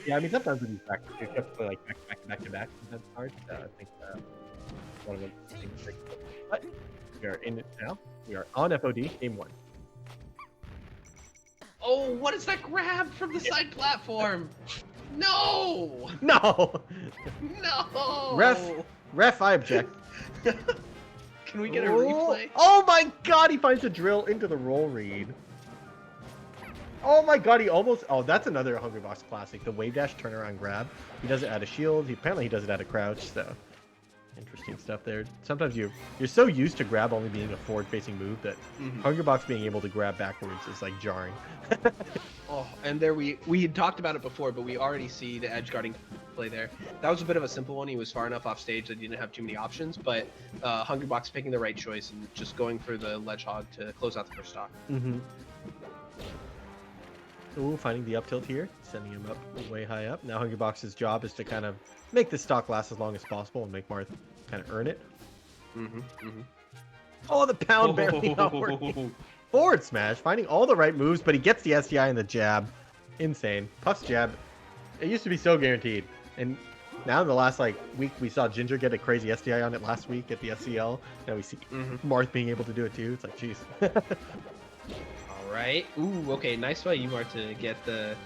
Yeah, I mean sometimes with these back, you have to play like back to back. That's hard. I think one of the things. But we are in it now. We are on FOD game 1. Oh, what is that grab from the side platform? No! No, No! ref, I object. Can we get a replay? Oh my God, he finds a drill into the roll read. Oh my God, he almost. Oh, that's another Hungrybox classic. The wave dash turnaround grab. He does it out of shield. Apparently he does it out of crouch. So interesting stuff there. Sometimes you're so used to grab only being a forward-facing move that Hungrybox being able to grab backwards is like jarring. Oh, and there we had talked about it before, but we already see the edge guarding play there. That was a bit of a simple one. He was far enough off stage that he didn't have too many options, but Hungrybox picking the right choice and just going for the ledge hog to close out the first stock. Ooh, finding the up tilt here, sending him up way high up. Now Hungrybox's job is to kind of make this stock last as long as possible and make Marth kind of earn it. Oh, the pound barely not working. Forward smash, finding all the right moves, but he gets the SDI and the jab. Insane. Puff's jab, it used to be so guaranteed. And now in the last week, we saw Ginger get a crazy SDI on it last week at the SCL. Now we see Marth being able to do it too. It's like, jeez. Right. Ooh, okay. Nice by Umarth to get the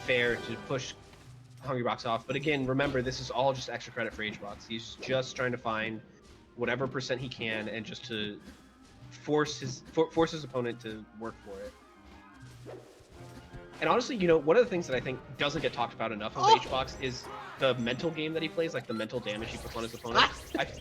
fair to push Hungrybox off. But again, remember, this is all just extra credit for HBox. He's just trying to find whatever percent he can and just to force his opponent to work for it. And honestly, you know, one of the things that I think doesn't get talked about enough of HBox is the mental game that he plays, like the mental damage he puts on his opponent. Okay.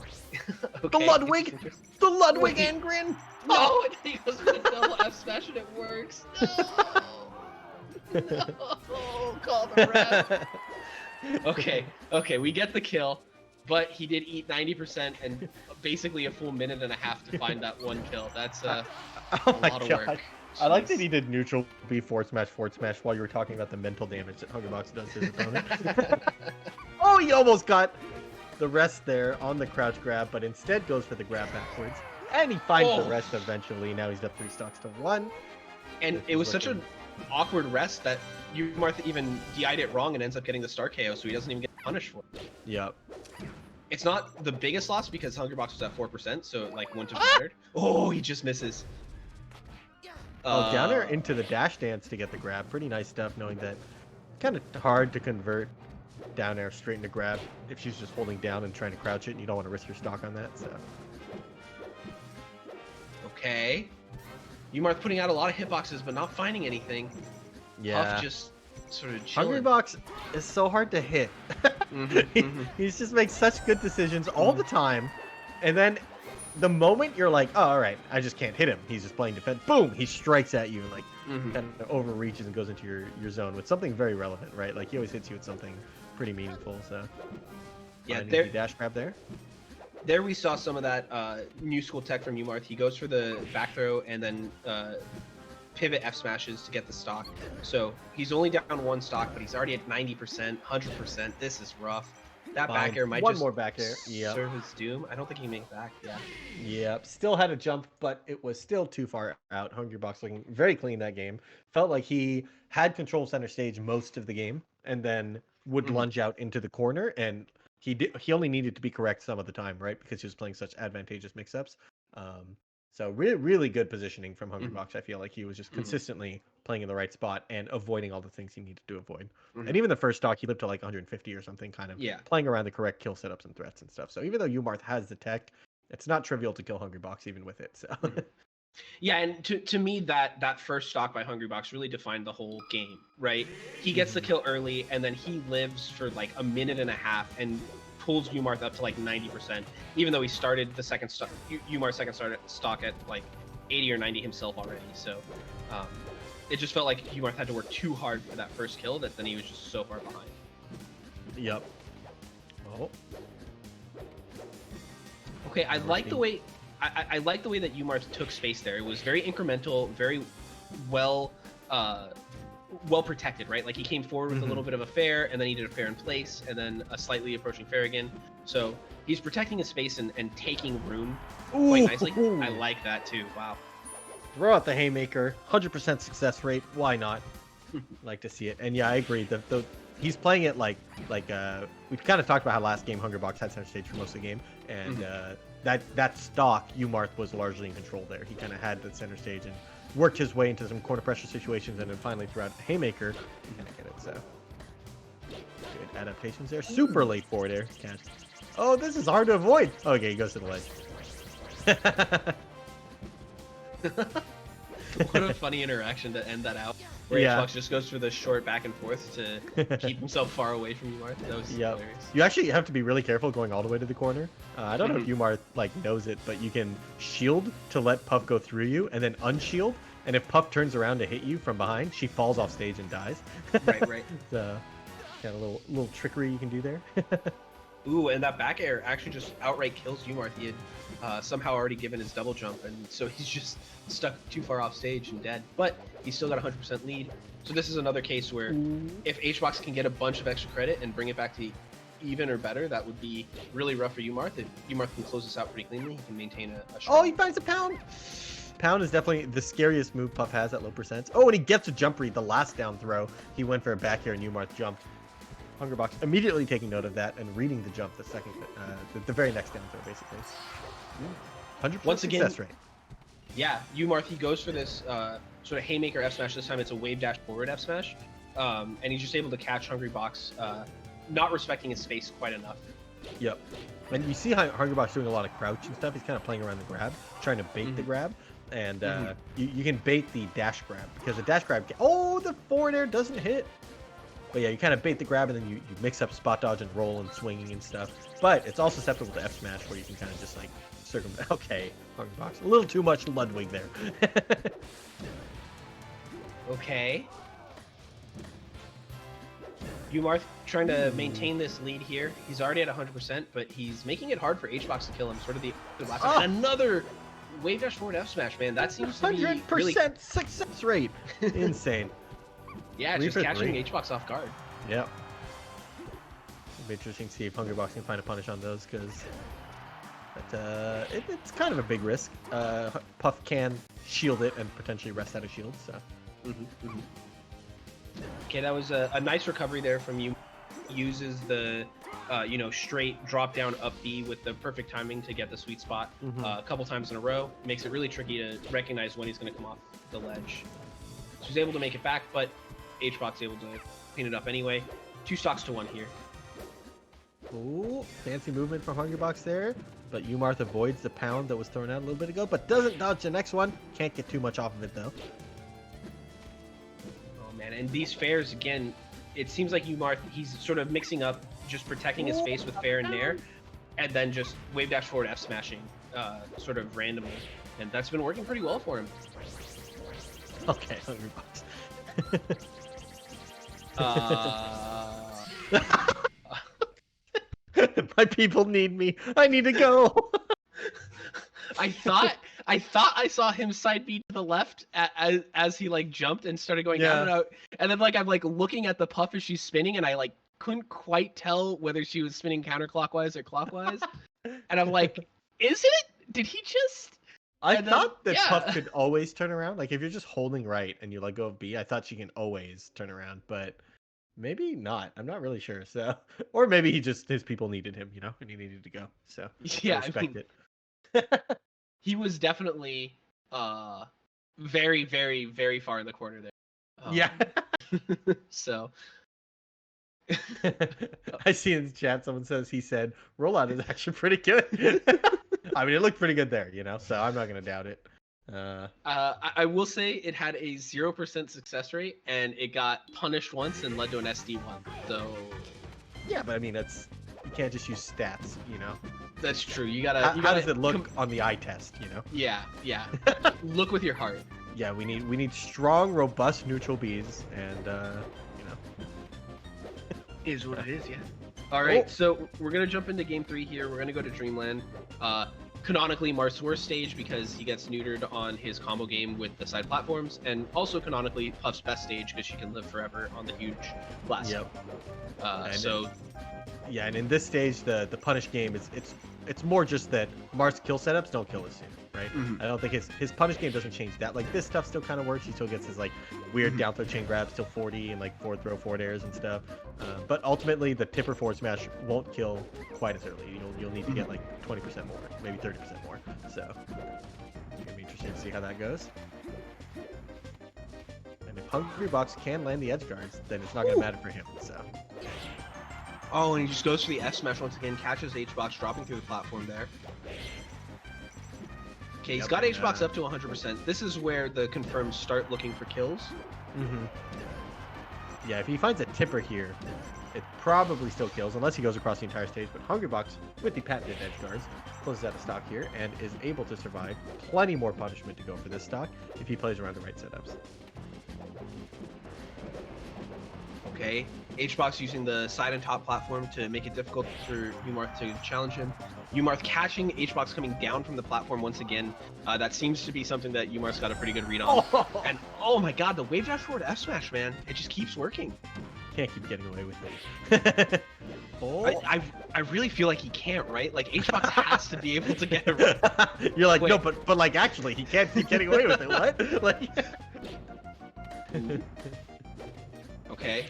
The Ludwig Angrin! No, and then he goes for the double F smash and it works. No! No! Call the ref. Okay, we get the kill, but he did eat 90% and basically a full minute and a half to find that one kill. That's a lot of work. I like that he did neutral B forward smash while you were talking about the mental damage that Hungrybox does to his opponent. Oh, he almost got the rest there on the crouch grab, but instead goes for the grab backwards. And he finds the rest eventually. Now he's up 3 stocks to 1. And it was such an awkward rest that Umarth even DI'd it wrong and ends up getting the star KO, so he doesn't even get punished for it. Yep. It's not the biggest loss because Hungrybox was at 4%, so it wouldn't have mattered. Oh, he just misses. Oh, down air into the dash dance to get the grab. Pretty nice stuff, knowing that kind of hard to convert down air straight into grab if she's just holding down and trying to crouch it, and you don't want to risk your stock on that. So. Okay. Umarth putting out a lot of hitboxes, but not finding anything. Yeah. Puff just sort of chilling. Hungrybox is so hard to hit. He just makes such good decisions all the time, and then the moment you're like, oh, all right, I just can't hit him. He's just playing defense. Boom! He strikes at you and kind of overreaches and goes into your zone with something very relevant, right? Like he always hits you with something pretty meaningful. So yeah, there dash grab there. There we saw some of that new school tech from Umarth. He goes for the back throw and then pivot F smashes to get the stock. So he's only down 1 stock, but he's already at 90%, 100%. This is rough. That back air might one just more back air. serve his doom. I don't think he can make it back. Yeah. Yep. Still had a jump, but it was still too far out. Hungrybox looking very clean that game. Felt like he had control of center stage most of the game, and then would lunge out into the corner, and he only needed to be correct some of the time, right? Because he was playing such advantageous mix-ups. So really good positioning from Hungrybox. I feel like he was just consistently playing in the right spot and avoiding all the things he needed to avoid. And even the first stock, he lived to 150 or something, kind of playing around the correct kill setups and threats and stuff. So even though Umarth has the tech, it's not trivial to kill Hungrybox even with it. So yeah, and to me that first stock by Hungrybox really defined the whole game, right? He gets the kill early and then he lives for a minute and a half and pulls Umarth up to 90%, even though he started the second stock, Umarth's second stock at 80 or 90 himself already. So it just felt like Umarth had to work too hard for that first kill that then he was just so far behind. Yep. Oh. Okay, I like the way I like the way that Umarth took space there. It was very incremental, very well protected, right? Like he came forward with a little bit of a fair, and then he did a fair in place, and then a slightly approaching fair again. So he's protecting his space and taking room quite nicely. I like that too. Wow. Throw out the haymaker, 100% success rate. Why not? Like to see it. And yeah, I agree. He's playing it like we kind of talked about how last game Hungrybox had center stage for most of the game, and that stock Umarth was largely in control there. He kind of had the center stage and worked his way into some corner pressure situations, and then finally throughout Haymaker, he kind of get it. So good adaptations there. Super late forward air catch. Oh, this is hard to avoid. Okay, he goes to the ledge. What a funny interaction to end that out. Where Xbox just goes for the short back and forth to keep himself far away from Umarth. That was hilarious. You actually have to be really careful going all the way to the corner. I don't know if Umarth knows it, but you can shield to let Puff go through you, and then unshield. And if Puff turns around to hit you from behind, she falls off stage and dies. Right. So, got a little trickery you can do there. Ooh, and that back air actually just outright kills Umarth. He had somehow already given his double jump, and so he's just stuck too far off stage and dead. But he's still got 100% lead. So this is another case where if HBox can get a bunch of extra credit and bring it back to even or better, that would be really rough for Umarth. If Umarth can close this out pretty cleanly, he can maintain a strong... Oh, he finds a pound! Pound is definitely the scariest move Puff has at low percents. Oh, and he gets a jump read the last down throw. He went for a back air and Umarth jumped. Hungrybox immediately taking note of that and reading the jump the very next down throw, basically. 100% Once again, success rate. Yeah, Umarth, he goes for this sort of haymaker F smash. This time it's a wave dash forward F smash, and he's just able to catch Hungrybox, not respecting his space quite enough. Yep. And you see how Hungrybox doing a lot of crouch and stuff. He's kind of playing around the grab, trying to bait the grab, and you can bait the dash grab because the dash grab. Oh, the forward air doesn't hit. But yeah, you kind of bait the grab and then you mix up spot dodge and roll and swinging and stuff. But it's also susceptible to F smash where you can kind of just like circumvent. Okay, Hungrybox. A little too much Ludwig there. Okay. Umarth trying to maintain this lead here. He's already at 100%, but he's making it hard for HBox to kill him. Sort of the last time. And another wave dash forward F smash, man. That seems to be 100% success rate. Insane. Yeah, just catching HBox off guard. Yep. It'll be interesting to see if Hungrybox can find a punish on those, because it's kind of a big risk. Puff can shield it and potentially rest out of shield, so. Okay, that was a nice recovery there from you. Uses the straight drop down up B with the perfect timing to get the sweet spot a couple times in a row. Makes it really tricky to recognize when he's going to come off the ledge. So he's able to make it back, but HBox able to clean it up anyway. 2 stocks to 1 here. Ooh, fancy movement from Hungrybox there, but Umarth avoids the pound that was thrown out a little bit ago, but doesn't dodge the next one. Can't get too much off of it though. Oh man, and these fairs again, it seems like Umarth, he's sort of mixing up just protecting his face with fair and nair, and then just wave dash forward F smashing sort of randomly, and that's been working pretty well for him. Okay, Hungrybox. My people need me. I need to go. I thought I saw him side B to the left as he like jumped and started going down and out, and then like I'm like looking at the Puff as she's spinning, and I like couldn't quite tell whether she was spinning counterclockwise or clockwise, and I'm like, is it? Did he just? I thought that Puff could always turn around. Like if you're just holding right and you let go of B, I thought she can always turn around, but maybe not. I'm not really sure. So, or maybe his people needed him, and he needed to go. So yeah, I respect it. He was definitely very, very, very far in the corner there. Yeah. So. I see in the chat someone says he said rollout is actually pretty good. I mean, it looked pretty good there, so I'm not gonna doubt it. I will say it had a 0% success rate, and it got punished once and led to an SD1. So yeah, but I mean, you can't just use stats, That's true. You gotta. How does it look on the eye test? Yeah. Look with your heart. Yeah, we need strong, robust neutral Bs, and Is what it is, yeah. All right, so we're gonna jump into game 3 here. We're gonna go to Dreamland. Canonically, Marth's worst stage because he gets neutered on his combo game with the side platforms, and also canonically Puff's best stage because she can live forever on the huge blast. Yep. And in this stage, the punish game is it's more just that Marth's kill setups don't kill as soon. right? Mhm. I don't think his punish game doesn't change that. Like this stuff still kind of works. He still gets his like weird down throw chain grabs till 40 and like forward throw forward airs and stuff. But ultimately the tipper forward smash won't kill quite as early. You'll need to get like 20% more, maybe 30% more. So it's gonna be interesting to see how that goes. And if Hungrybox can land the edge guards, then it's not gonna matter for him. So. Oh, and he just goes for the S smash once again, catches HBox dropping through the platform there. Okay, he's got HBox up to 100%. This is where the confirms start looking for kills. Yeah, if he finds a tipper here, it probably still kills, unless he goes across the entire stage. But Hungrybox, with the patented edge guards, closes out of stock here and is able to survive. Plenty more punishment to go for this stock if he plays around the right setups. Okay, HBox using the side and top platform to make it difficult for Umarth to challenge him. Umarth catching HBox coming down from the platform once again. That seems to be something that Umarth's got a pretty good read on. Oh. And oh my god, the wave dash forward F smash, man. It just keeps working. Can't keep getting away with it. I really feel like he can't, right? Like HBox has to be able to get it right. You're like, no, but like actually he can't keep getting away with it. What? Like Okay.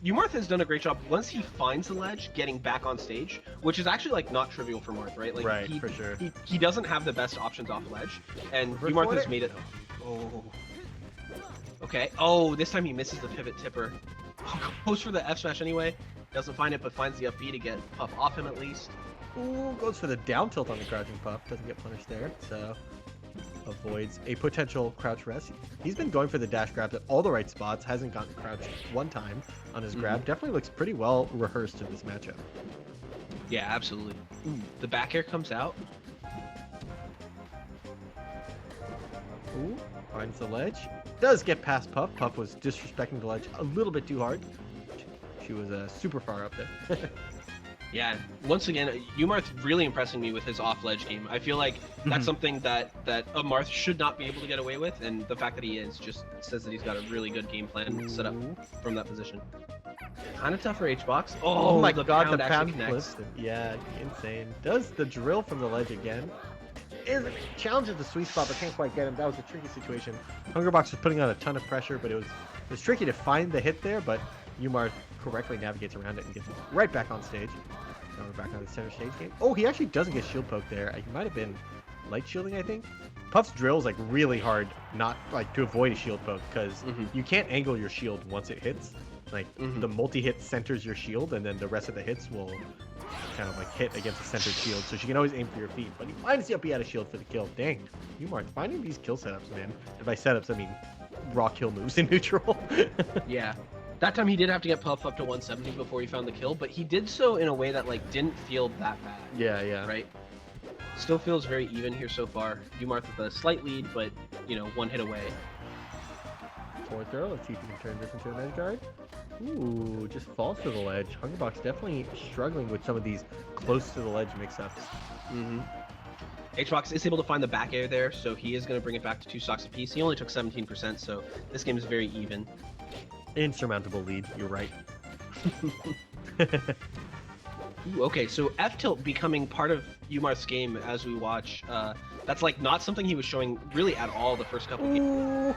Umarth has done a great job once he finds the ledge getting back on stage, which is actually like not trivial for Marth, right? Like right, for sure. He doesn't have the best options off ledge, and Umarth has made it. Oh. Okay. Oh, this time he misses the pivot tipper. Goes for the F smash anyway. Doesn't find it, but finds the up B to get Puff off him at least. Ooh, goes for the down tilt on the crouching Puff. Doesn't get punished there, so avoids a potential crouch rest. He's been going for the dash grabs at all the right spots. Hasn't gotten crouched one time on his grab. Definitely looks pretty well rehearsed in this matchup. Yeah, absolutely. Ooh, the back air comes out. Ooh, finds the ledge. Does get past Puff. Puff was disrespecting the ledge a little bit too hard. She was super far up there. Yeah, once again, Umarth really impressing me with his off-ledge game. I feel like that's something that Marth should not be able to get away with, and the fact that he is just says that he's got a really good game plan set up from that position. Kind of tough for HBox. Oh my god, the actually pound connects. flips. Yeah, insane. Does the drill from the ledge again. Challenges the sweet spot, but can't quite get him. That was a tricky situation. Hungrybox was putting on a ton of pressure, but it was tricky to find the hit there, but Umarth correctly navigates around it and gets right back on stage. Now we're back on the center stage game. Oh, he actually doesn't get shield poke there. He might have been light shielding, I think. Puff's drill is like really hard not like to avoid a shield poke because you can't angle your shield once it hits. Like the multi-hit centers your shield, and then the rest of the hits will kind of like hit against the centered shield. So she can always aim for your feet. But he finds the up B out of shield for the kill. Dang, Umarth finding these kill setups, man. And by setups, I mean raw kill moves in neutral. Yeah. That time he did have to get Puff up to 170 before he found the kill, but he did so in a way that like didn't feel that bad. Yeah. Right? Still feels very even here so far. Umarth with a slight lead, but you know, one hit away. Forward throw. Let's see if we can turn this into an edge guard. Ooh, just falls to the ledge. Hungrybox definitely struggling with some of these close to the ledge mix-ups. HBox is able to find the back air there, so he is going to bring it back to 2 stocks apiece. He only took 17%, so this game is very even. Insurmountable lead, you're right. Ooh, okay, so F tilt becoming part of Umarth's game as we watch. That's like not something he was showing really at all the first couple games.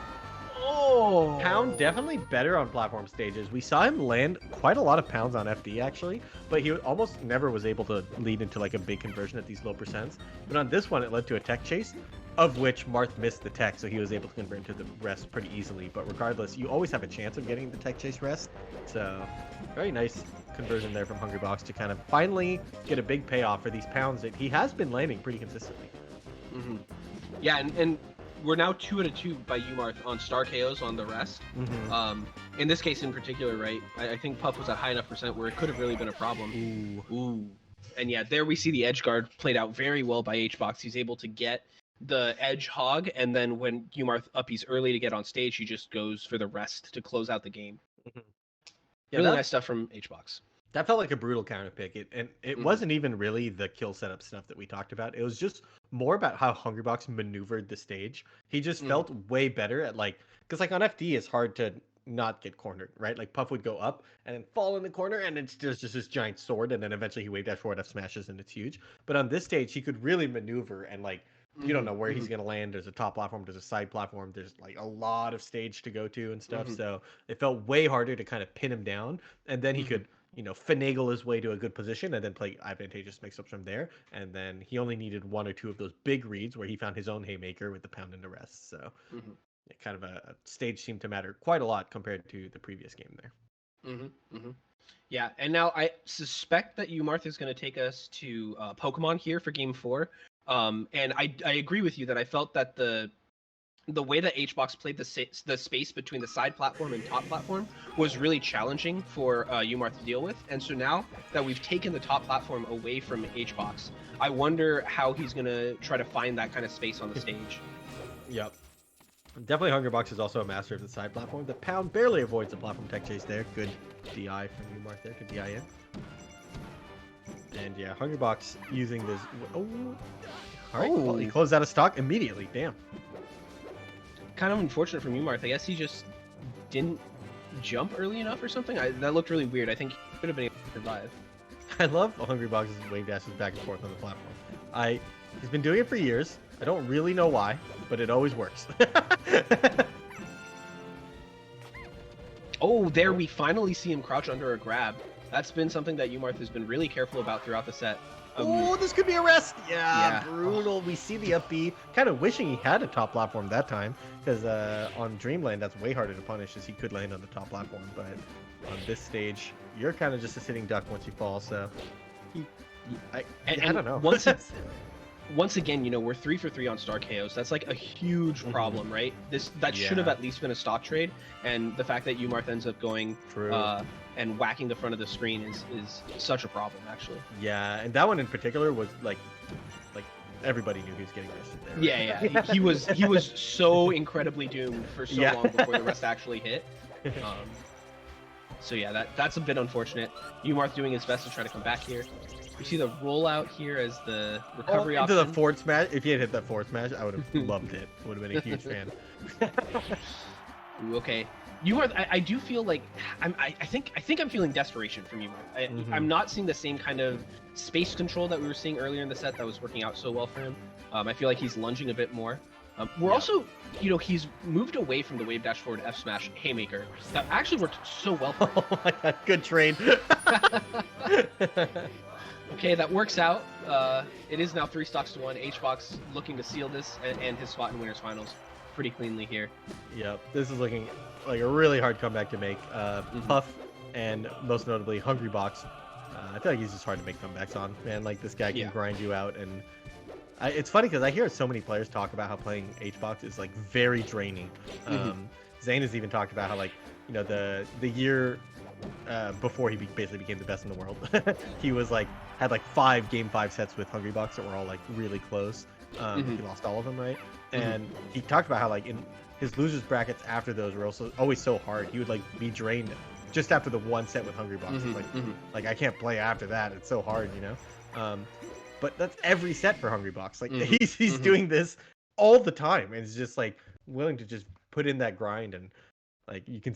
Oh! Pound definitely better on platform stages. We saw him land quite a lot of pounds on FD actually, but he almost never was able to lead into like a big conversion at these low percents. But on this one, it led to a tech chase, of which Marth missed the tech, so he was able to convert into the rest pretty easily. But regardless, you always have a chance of getting the tech chase rest. So very nice conversion there from Hungrybox to kind of finally get a big payoff for these pounds that he has been landing pretty consistently. Yeah, and we're now 2 out of 2 by Umarth on star KOs on the rest. In this case in particular, right? I think Puff was at high enough percent where it could have really been a problem. Ooh. And yeah, there we see the edge guard played out very well by HBox. He's able to get the edge hog, and then when Umarth uppies early to get on stage, he just goes for the rest to close out the game. Yeah, really nice stuff from HBox. That felt like a brutal counter pick. It wasn't even really the kill setup stuff that we talked about. It was just more about how Hungrybox maneuvered the stage. He just felt way better at like, because like on FD, it's hard to not get cornered, right? Like Puff would go up and then fall in the corner, and it's just this giant sword, and then eventually he wave dash forward F smashes, and it's huge. But on this stage, he could really maneuver and like you don't know where he's going to land. There's a top platform, there's a side platform, there's like a lot of stage to go to and stuff. So it felt way harder to kind of pin him down, and then he could, finagle his way to a good position and then play advantageous mix-ups from there. And then he only needed one or two of those big reads where he found his own haymaker with the pound and the rest. So it kind of a stage seemed to matter quite a lot compared to the previous game there. Yeah, and now I suspect that Umarth is going to take us to Pokemon here for Game 4. And I agree with you that I felt that the way that HBox played the space between the side platform and top platform was really challenging for Umarth to deal with. And so now that we've taken the top platform away from HBox, I wonder how he's going to try to find that kind of space on the stage. Yep. Definitely Hungrybox is also a master of the side platform. The pound barely avoids the platform tech chase there. Good DI from Umarth there to DI in. And yeah, Hungrybox using this. Oh, all right. Well, he closed out of stock immediately. Damn. Kind of unfortunate from Umarth. I guess he just didn't jump early enough or something. That looked really weird. I think he could have been able to survive. I love Hungrybox's wave dashes back and forth on the platform. He's been doing it for years. I don't really know why, but it always works. Oh, there we finally see him crouch under a grab. That's been something that Umarth has been really careful about throughout the set. Oh, this could be a rest. Yeah, brutal. We see the up B. Kind of wishing he had a top platform that time, because on Dreamland, that's way harder to punish, as he could land on the top platform. But on this stage, you're kind of just a sitting duck once you fall. So, I don't know. Once again, we're 3 for 3 on Star KOs. That's like a huge problem, right? That should have at least been a stock trade, and the fact that Umarth ends up going and whacking the front of the screen is such a problem, actually. Yeah, and that one in particular was like everybody knew he was getting rested there. Right? Yeah. he was so incredibly doomed for so long before the rest actually hit. So yeah, that's a bit unfortunate. Umarth doing his best to try to come back here. We see the rollout here as the recovery option. Into the forward smash. If he had hit that forward smash, I would have loved it. Would have been a huge fan. Ooh, okay. Umarth, I do feel like I think I'm feeling desperation from Umarth. I'm not seeing the same kind of space control that we were seeing earlier in the set that was working out so well for him. I feel like he's lunging a bit more. We're also, he's moved away from the wave dash forward F smash haymaker that actually worked so well for him. Oh my god, good trade. Okay, that works out. It is now 3 stocks to 1. HBox looking to seal this and his spot in winners finals pretty cleanly here. Yep, this is looking like a really hard comeback to make. Puff and most notably Hungrybox. I feel like he's just hard to make comebacks on. Man, like this guy can grind you out, and it's funny because I hear so many players talk about how playing HBox is like very draining. Zane has even talked about how the year before he basically became the best in the world, he was had 5 game 5 sets with Hungrybox that were all really close. He lost all of them, right? And he talked about how in his losers brackets after those were also always so hard. He would be drained just after the one set with Hungrybox. I can't play after that. It's so hard, But that's every set for Hungrybox. He's doing this all the time, and it's just willing to just put in that grind, and you can